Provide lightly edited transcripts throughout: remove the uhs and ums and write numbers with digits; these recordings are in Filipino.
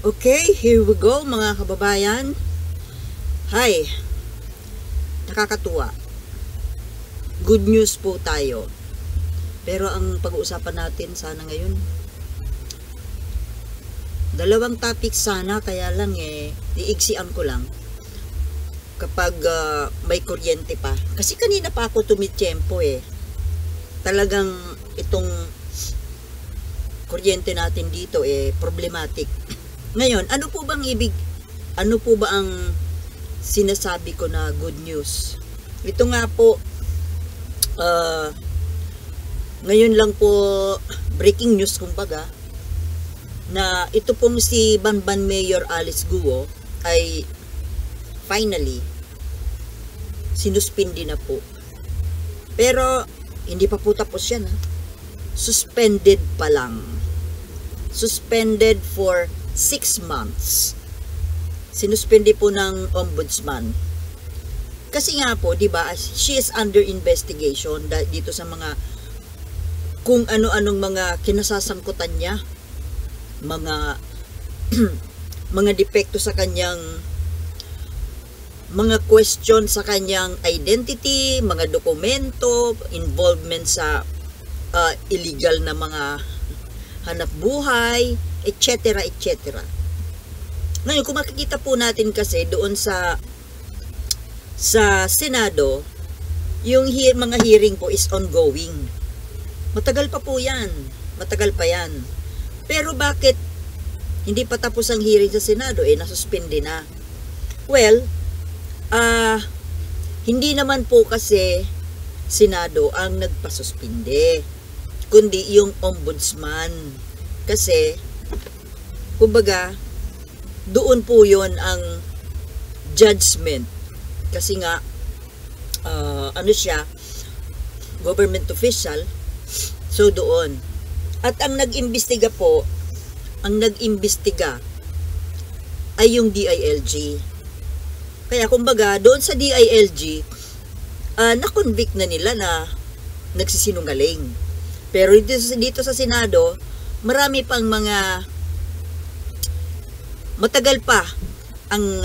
Okay, here we go mga kababayan. Hi, nakakatuwa. Good news po tayo. Pero ang pag-uusapan natin sana ngayon, dalawang topic sana, kaya lang iigsian ko lang kapag may kuryente pa. Kasi kanina pa ako tumitiyempo Talagang itong kuryente natin dito problematic. Ngayon, ano po ba ang sinasabi ko na good news? Ito nga po, ngayon lang po, breaking news kumbaga, na ito pong si Banban Mayor Alice Guo ay finally sinuspindi na po. Pero hindi pa po tapos yan Suspended pa lang. Suspended for 6 months. Sinuspindi po ng ombudsman. Kasi nga po, 'di ba, she is under investigation dito sa mga kung ano-anong mga kinasasangkutan niya, mga mga depekto sa kanyang mga question sa kanyang identity, mga dokumento, involvement sa illegal na mga hanap buhay, etc. etc. Ngayon, kung makikita po natin kasi doon sa Senado, yung mga hearing po is ongoing. Matagal pa po yan. Matagal pa yan. Pero bakit hindi pa tapos ang hearing sa Senado? Nasuspindi na. Well, hindi naman po kasi Senado ang nagpasuspinde, kundi yung ombudsman. Kasi, kumbaga, doon po yon ang judgment. Kasi nga, siya, government official, so doon. At ang nag-imbestiga ay yung DILG. Kaya kumbaga, doon sa DILG, na-convict na nila na nagsisinungaling. Pero dito sa Senado, marami pang mga matagal pa ang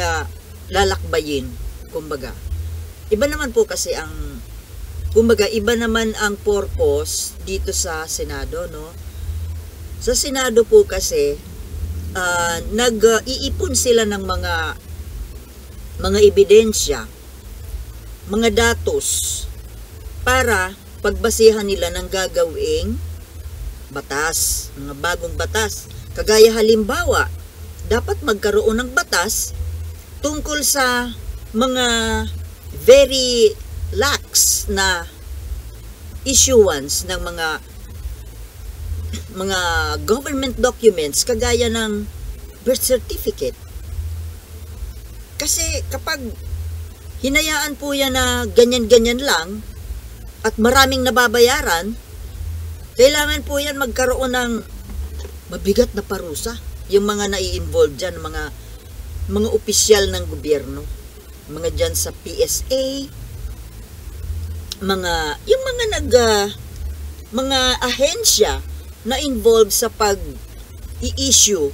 lalakbayin, kumbaga. Iba naman po kasi iba naman ang purpose dito sa Senado, no? Sa Senado po kasi, nag-iipon sila ng mga ebidensya, mga datos, para pagbasihan nila ng gagawing batas, mga bagong batas. Kagaya halimbawa, dapat magkaroon ng batas tungkol sa mga very lax na issuance ng mga government documents kagaya ng birth certificate. Kasi kapag hinayaan po yan na ganyan-ganyan lang at maraming nababayaran, kailangan po yan magkaroon ng mabigat na parusa. Yung mga nai-involve dyan, mga opisyal ng gobyerno, mga dyan sa PSA, mga ahensya na involved sa pag-i-issue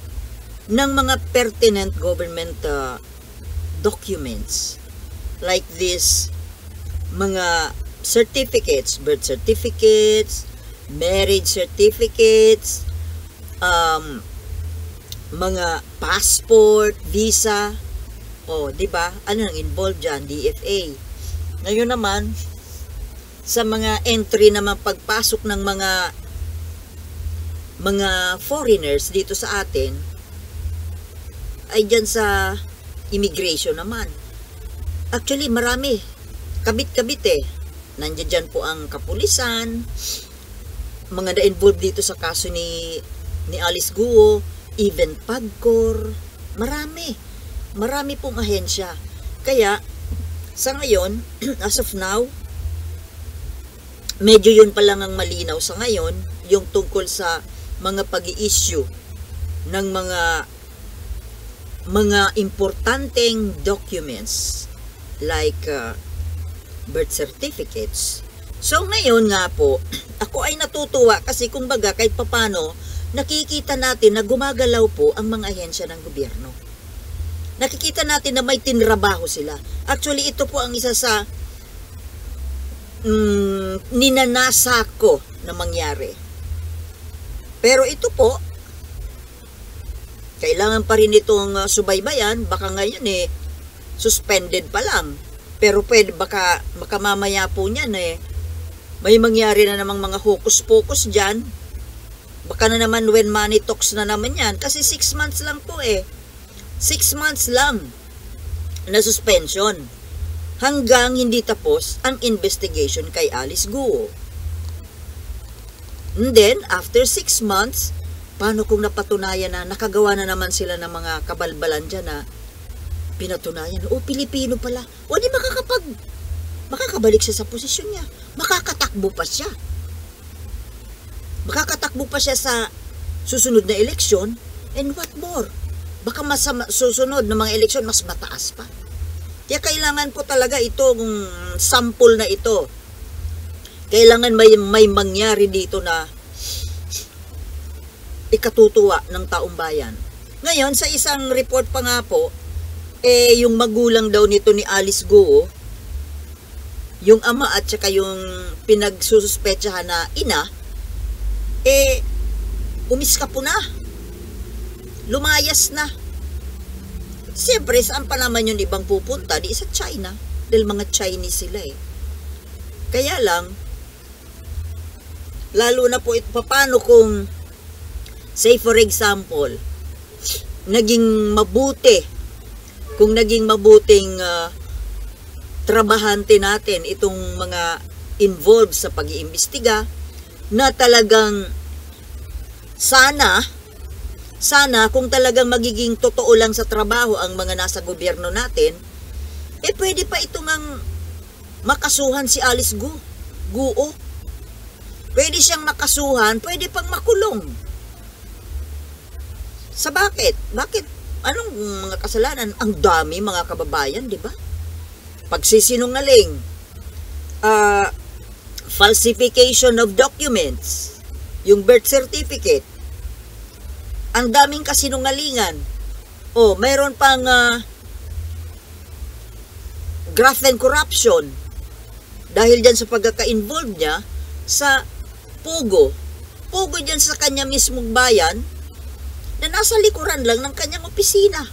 ng mga pertinent government documents like this, mga certificates, birth certificates, marriage certificates, mga passport, visa, di ba? Ano nang involved dyan? DFA. Ngayon naman, sa mga entry naman pagpasok ng mga foreigners dito sa atin, ay dyan sa immigration naman. Actually, marami. Kabit-kabit Nandiyan dyan po ang kapulisan, mga na-involved dito sa kaso ni Alice Guo, even PAGCOR, marami pong ahensya. Kaya, sa ngayon, as of now, medyo yun pa lang ang malinaw sa ngayon, yung tungkol sa mga pag-i-issue ng mga importanteng documents like birth certificates. So ngayon nga po, ako ay natutuwa kasi kumbaga kahit papano nakikita natin na gumagalaw po ang mga ahensya ng gobyerno. Nakikita natin na may tinrabaho sila. Actually, ito po ang isa sa ninanasa ko na mangyari. Pero ito po, kailangan pa rin itong subaybayan. Baka ngayon suspended pa lang. Pero pwede, baka mamaya po niyan may mangyari na namang mga hokus-pokus dyan. Baka na naman when money talks na naman yan. Kasi 6 months lang po 6 months lang na suspension. Hanggang hindi tapos ang investigation kay Alice Guo. And then, after 6 months, paano kung napatunayan na nakagawa na naman sila ng mga kabalbalan dyan na pinatunayan, Pilipino pala. O di makakabalik siya sa posisyon niya. Makakatakbo pa siya. Makakatakbo pa siya sa susunod na eleksyon. And what more? Baka susunod na mga eleksyon mas mataas pa. Kaya kailangan po talaga itong sample na ito. Kailangan may mangyari dito na ikatutuwa ng taong bayan. Ngayon, sa isang report pa nga po, yung magulang daw nito ni Alice Guo, yung ama at saka yung pinagsususpetsahan na ina, umiska po na. Lumayas na. Siyempre, saan pa naman yung ibang pupunta? Di sa China. Dahil mga Chinese sila Kaya lang, lalo na po ito, paano kung, say for example, naging mabuting trabahante natin itong mga involved sa pag-iimbestiga na talagang sana kung talagang magiging totoo lang sa trabaho ang mga nasa gobyerno natin, pwede pa itong makasuhan si Alice Guo. Pwede siyang makasuhan, pwede pang makulong. Sa bakit? Bakit? Anong mga kasalanan? Ang dami mga kababayan, di ba? Pagsisinungaling, falsification of documents, yung birth certificate, ang daming kasinungalingan. Mayroon pang graft and corruption dahil dyan sa pagkaka-involve niya sa Pogo dyan sa kanya mismong bayan na nasa likuran lang ng kanyang opisina.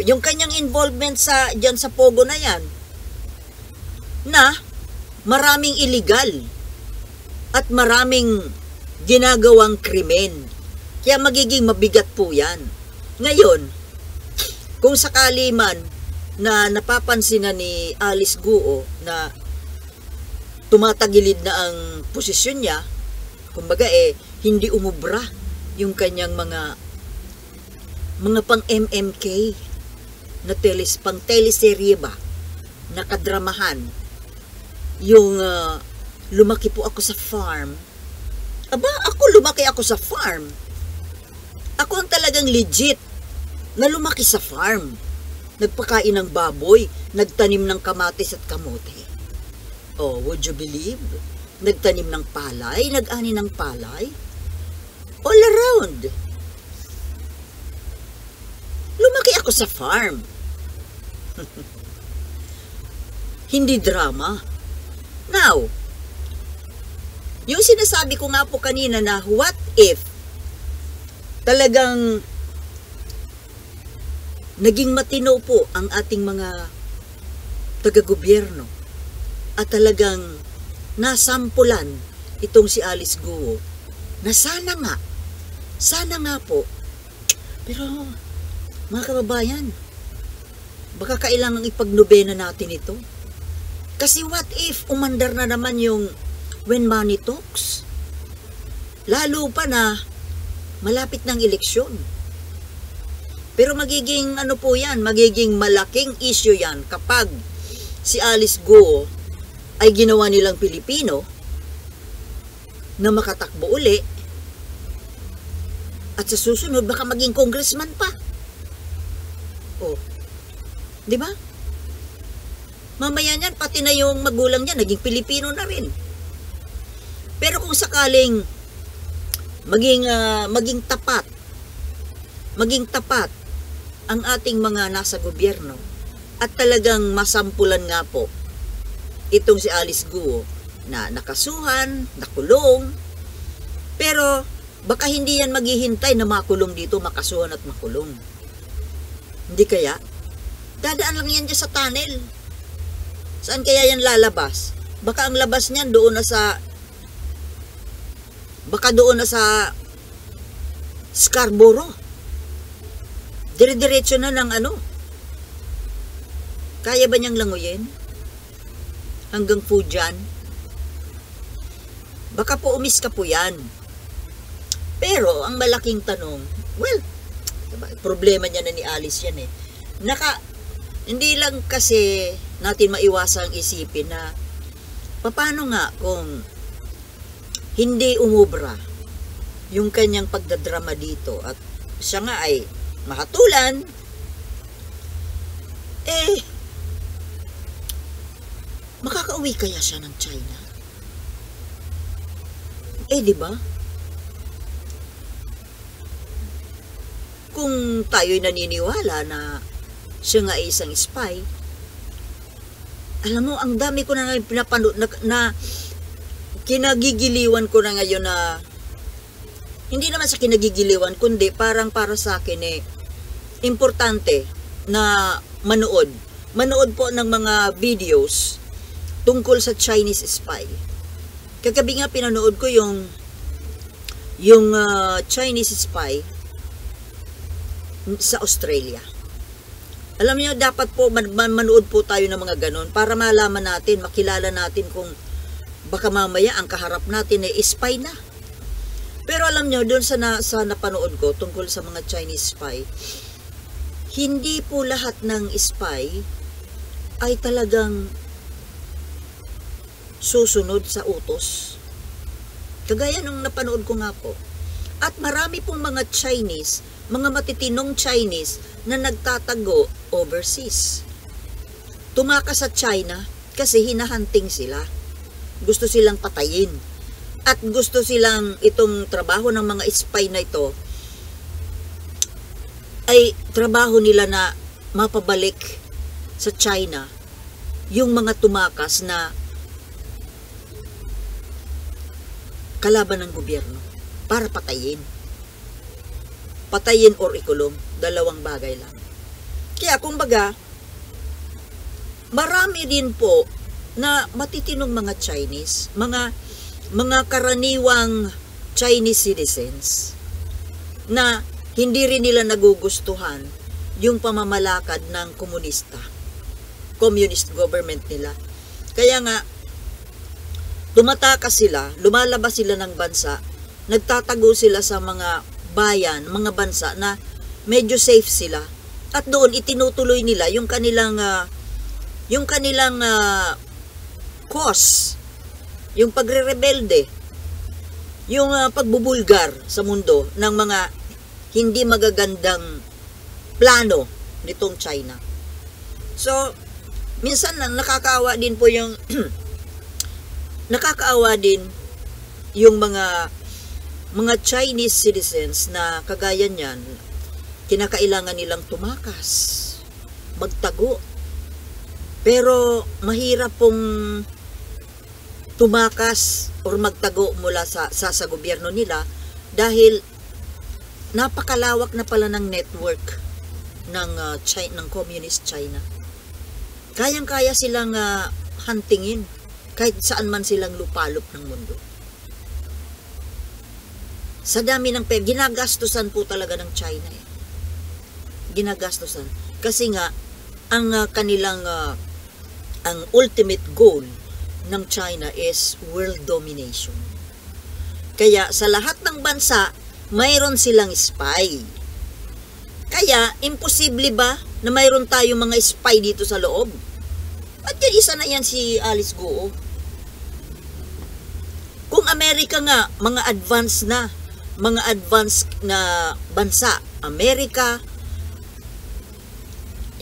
Yung kanyang involvement dyan sa Pogo na yan, na maraming illegal at maraming ginagawang krimen. Kaya magiging mabigat po yan. Ngayon, kung sakali man na napapansin na ni Alice Guo na tumatagilid na ang posisyon niya, kumbaga hindi umubra yung kanyang mga pang MMK na pang teleserye ba, nakadramahan. Yung lumaki po ako sa farm. Lumaki ako sa farm. Ako ang talagang legit na lumaki sa farm. Nagpakain ng baboy, nagtanim ng kamatis at kamote. Would you believe? Nagtanim ng palay, nag-ani ng palay. All around. Lumaki ako sa farm. Hindi drama. Now, yung sinasabi ko nga po kanina na what if talagang naging matino po ang ating mga taga-gobyerno at talagang nasampulan itong si Alice Guo na sana nga po, pero mga kababayan, baka kailangang ipagnobena natin ito. Kasi what if umandar na naman yung when money talks? Lalo pa na malapit ng eleksyon. Pero magiging magiging malaking issue yan kapag si Alice Guo ay ginawa nilang Pilipino na makatakbo uli at sa susunod baka maging congressman pa. Di ba? Mamaya niyan, pati na yung magulang niya, naging Pilipino na rin. Pero kung sakaling maging tapat ang ating mga nasa gobyerno at talagang masampulan nga po itong si Alice Guo na nakasuhan, nakulong, pero baka hindi yan maghihintay na makulong dito, makasuhan at makulong. Hindi kaya? Dadaan lang yan dyan sa tunnel. Saan kaya yan lalabas? Baka ang labas niyan doon na sa Scarborough. Dire-diretso na ng ano. Kaya ba niyang languyin? Hanggang Fujian? Baka po umiska po yan. Pero, ang malaking tanong, well, problema niya na ni Alice yan eh. Hindi lang kasi natin maiwasang isipin na paano nga kung hindi umubra yung kanyang pagdadrama dito at siya nga ay mahatulan, makakauwi kaya siya ng China? Di ba? Kung tayo'y naniniwala na siya nga ay isang spy, alam mo, ang dami ko na pinapanood na kinagigiliwan ko na ngayon na hindi naman sa kinagigiliwan, kundi parang para sa akin importante na manood po ng mga videos tungkol sa Chinese spy. Kagabi nga pinanood ko yung Chinese spy sa Australia. Alam niyo, dapat po manood po tayo ng mga ganon para malaman natin, makilala natin kung baka mamaya ang kaharap natin ay spy na. Pero alam niyo, doon sa napanood ko tungkol sa mga Chinese spy, hindi po lahat ng spy ay talagang susunod sa utos. Kagaya nung napanood ko nga po. At marami pong mga Chinese, mga matitinong Chinese na nagtatago overseas. Tumakas sa China kasi hinahunting sila. Gusto silang patayin. At gusto silang itong trabaho ng mga spy na ito ay trabaho nila na mapabalik sa China yung mga tumakas na kalaban ng gobyerno para patayin. Patayin or ikulong. Dalawang bagay lang. Kaya kumbaga, marami din po na matitinong mga Chinese, mga karaniwang Chinese citizens na hindi rin nila nagugustuhan yung pamamalakad ng communist government nila. Kaya nga, tumatakas sila, lumalabas sila ng bansa, nagtatago sila sa mga bayan, mga bansa na medyo safe sila. At doon itinutuloy nila yung kanilang cause, yung pagre-rebelde, yung pagbubulgar sa mundo ng mga hindi magagandang plano nitong China. So, minsan nakakaawa din po yung mga Chinese citizens na kagaya niyan, kinakailangan nilang tumakas, magtago. Pero mahirap pong tumakas or magtago mula sa gobyerno nila dahil napakalawak na pala ng network ng communist China. Kayang-kaya silang huntingin kahit saan man silang lupalop ng mundo. Sa dami ng ginagastusan po talaga ng China Ginagastusan. Kasi nga, ang ang ultimate goal ng China is world domination. Kaya sa lahat ng bansa, mayroon silang spy. Kaya, imposible ba na mayroon tayong mga spy dito sa loob? At yan, isa na yan si Alice Guo. Kung Amerika nga, mga advanced na bansa, Amerika,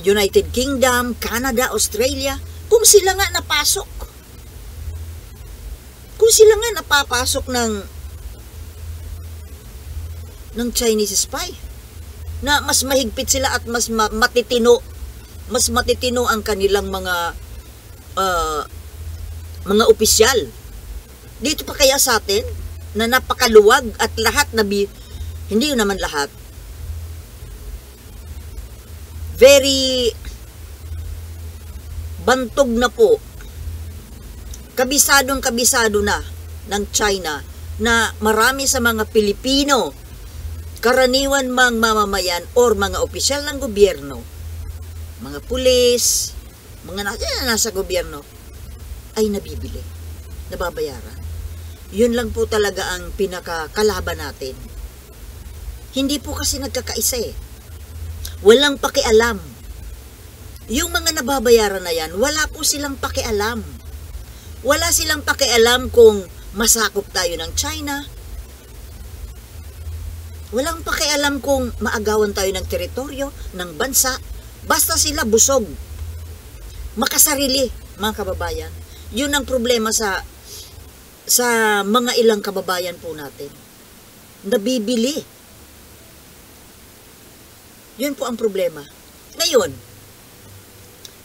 United Kingdom, Canada, Australia, kung sila nga napapasok ng Chinese spy. Na mas mahigpit sila at mas matitino ang kanilang mga opisyal. Dito pa kaya sa atin na napakaluwag at lahat hindi yun naman lahat. Very bantog na po. Kabisado na ng China na marami sa mga Pilipino, karaniwan mang mamamayan or mga opisyal ng gobyerno, mga pulis, mga nasa gobyerno, ay nabibili, nababayaran. Yun lang po talaga ang pinakakalaban natin. Hindi po kasi nagkakaisa eh. Walang pakialam. Yung mga nababayaran na yan, wala po silang pakialam. Wala silang pakialam kung masakop tayo ng China. Walang pakialam kung maagawan tayo ng teritoryo, ng bansa. Basta sila busog. Makasarili, mga kababayan. Yun ang problema sa mga ilang kababayan po natin. Nabibili. Yun po ang problema. Ngayon,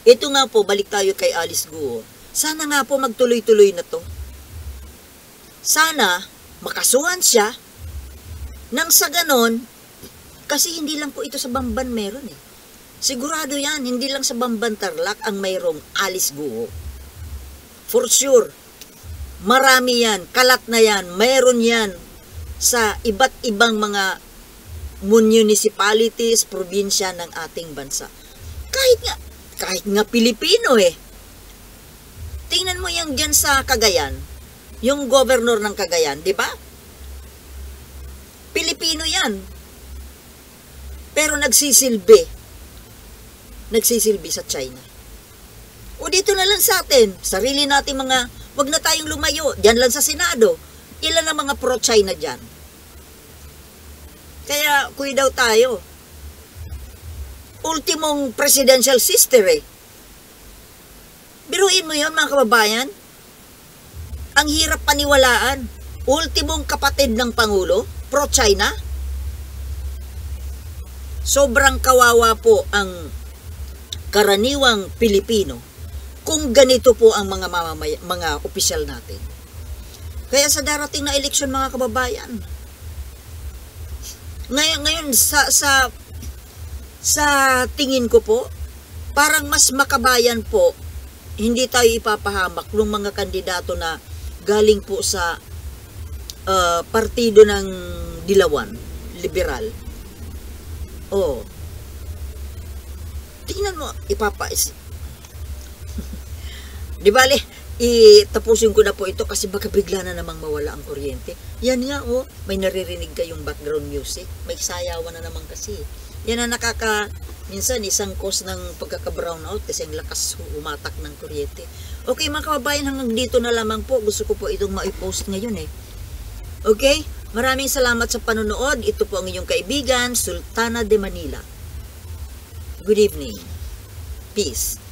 ito nga po, balik tayo kay Alice Guo. Sana nga po magtuloy-tuloy na to. Sana makasuhan siya nang sa ganon, kasi hindi lang po ito sa Bamban meron eh. Sigurado yan, hindi lang sa Bamban Tarlac ang mayroong Alice Guo. For sure. Marami yan, kalat na yan, mayroon yan sa iba't ibang mga municipalities, probinsya ng ating bansa. Kahit nga Pilipino eh. Tingnan mo yan dyan sa Cagayan, yung governor ng Cagayan, di ba? Pilipino yan. Pero nagsisilbi sa China. O dito na lang sa atin, sarili natin wag na tayong lumayo, dyan lang sa Senado. Ilan ang mga pro-China dyan? Kaya, kuy daw tayo. Ultimong presidential sister eh. Biruin mo yun mga kababayan. Ang hirap paniwalaan. Ultimong kapatid ng Pangulo, pro-China. Sobrang kawawa po ang karaniwang Pilipino kung ganito po ang mga opisyal natin. Kaya sa darating na eleksyon mga kababayan, ngayon sa tingin ko po, parang mas makabayan po, hindi tayo ipapahamak ng mga kandidato na galing po sa partido ng Dilawan, liberal. Oh. Tingnan mo, Di bale, tapusin ko na po ito kasi baka bigla na namang mawala ang kuryente. Yan nga oh, may naririnig kayong background music. May sayawan na naman kasi. Yan ang minsan isang cause ng pagkaka-brown out kasi ang lakas umatak ng kuryente. Okay mga kababayan, hanggang dito na lamang po. Gusto ko po itong ma-post ngayon eh. Okay? Maraming salamat sa panonood. Ito po ang inyong kaibigan, Sultana de Manila. Good evening. Peace.